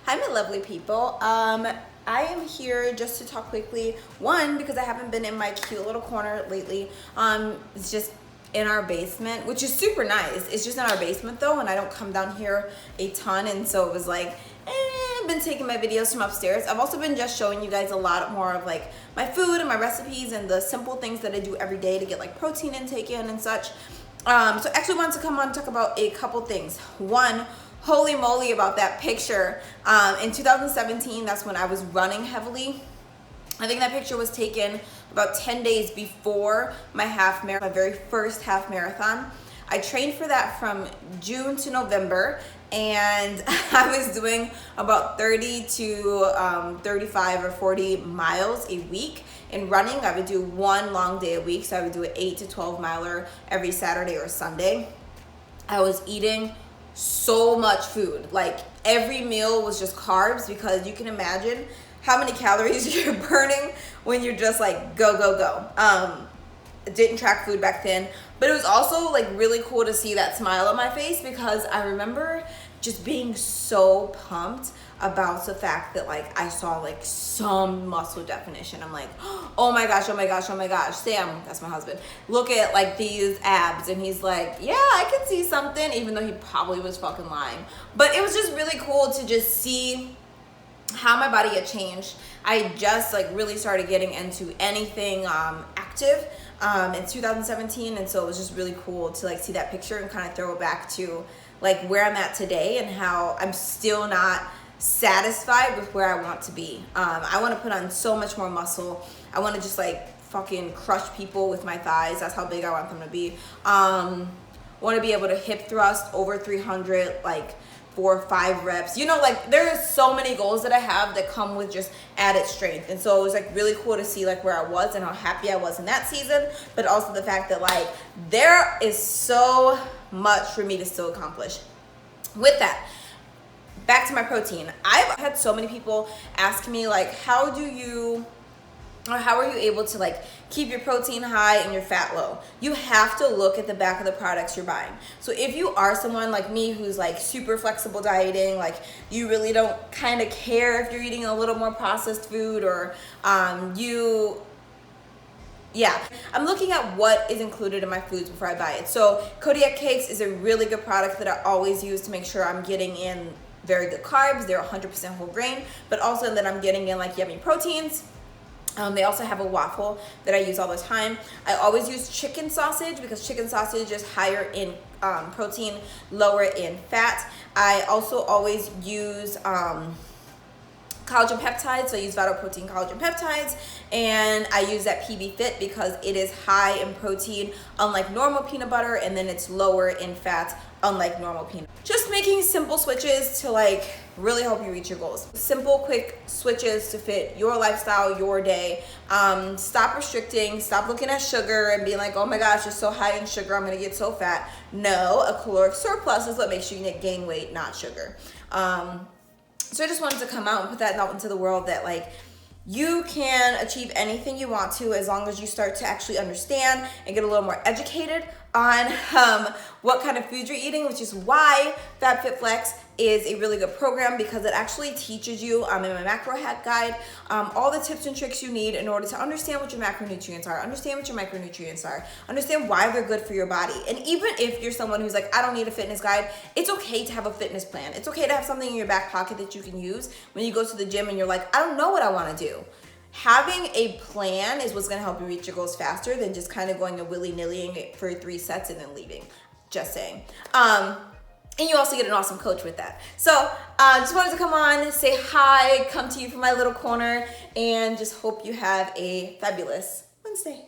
Hi, my lovely people. I am here just to talk quickly. One, because I haven't been in my cute little corner lately. It's just in our basement, which is super nice. It's just in our basement though, and I don't come down here a ton, and so it was like, I've been taking my videos from upstairs. I've also been just showing you guys a lot more of like my food and my recipes and the simple things that I do every day to get like protein intake in and such. So I actually wanted to come on and talk about a couple things. One, holy moly about that picture. In 2017, that's when I was running heavily. I think that picture was taken about 10 days before my very first half marathon. I trained for that from June to November, and I was doing about 30 to 35 or 40 miles a week. In running, I would do one long day a week, so I would do an 8 to 12 miler every Saturday or Sunday. I was eating so much food. Like every meal was just carbs, because you can imagine how many calories you're burning when you're just like go, go, go. Didn't track food back then, but it was also like really cool to see that smile on my face, because I remember just being so pumped about the fact that like I saw like some muscle definition. I'm like, oh my gosh, oh my gosh, oh my gosh, Sam, that's my husband, look at like these abs. And he's like, yeah, I can see something, even though he probably was fucking lying. But it was just really cool to just see how my body had changed. I just like really started getting into anything active in 2017, and so it was just really cool to like see that picture and kind of throw it back to like where I'm at today and how I'm still not satisfied with where I want to be. I want to put on so much more muscle. I want to just like fucking crush people with my thighs. That's how big I want them to be. Want to be able to hip thrust over 300 like 4 or 5 reps. You know, like there's so many goals that I have that come with just added strength. And so it was like really cool to see like where I was and how happy I was in that season, but also the fact that like there is so much for me to still accomplish. With that, back to my protein. I've had so many people ask me like, how are you able to like keep your protein high and your fat low? You have to look at the back of the products you're buying. So if you are someone like me who's like super flexible dieting, like you really don't kind of care if you're eating a little more processed food, or I'm looking at what is included in my foods before I buy it. So Kodiak Cakes is a really good product that I always use to make sure I'm getting in very good carbs. They're 100% whole grain, but also that I'm getting in like yummy proteins. They also have a waffle that I use all the time. I always use chicken sausage, because chicken sausage is higher in protein, lower in fat. I also always use collagen peptides, so I use Vital Protein collagen peptides, and I use that PB Fit because it is high in protein, unlike normal peanut butter, and then it's lower in fat, unlike normal peanut. Just making simple switches to like really help you reach your goals. Simple, quick switches to fit your lifestyle, your day. Stop restricting, stop looking at sugar and being like, oh my gosh, it's so high in sugar, I'm gonna get so fat. No, a caloric surplus is what makes you gain weight, not sugar. So I just wanted to come out and put that out into the world that like you can achieve anything you want to, as long as you start to actually understand and get a little more educated on what kind of food you're eating, which is why FabFitFlex is a really good program, because it actually teaches you in my macro hack guide all the tips and tricks you need in order to understand what your macronutrients are, understand what your micronutrients are, understand why they're good for your body. And even if you're someone who's like, I don't need a fitness guide, it's okay to have a fitness plan. It's okay to have something in your back pocket that you can use when you go to the gym and you're like, I don't know what I want to do. Having a plan is what's going to help you reach your goals faster than just kind of going a willy-nillying for 3 sets and then leaving. Just saying. And you also get an awesome coach with that. So just wanted to come on, say hi, come to you from my little corner, and just hope you have a fabulous Wednesday.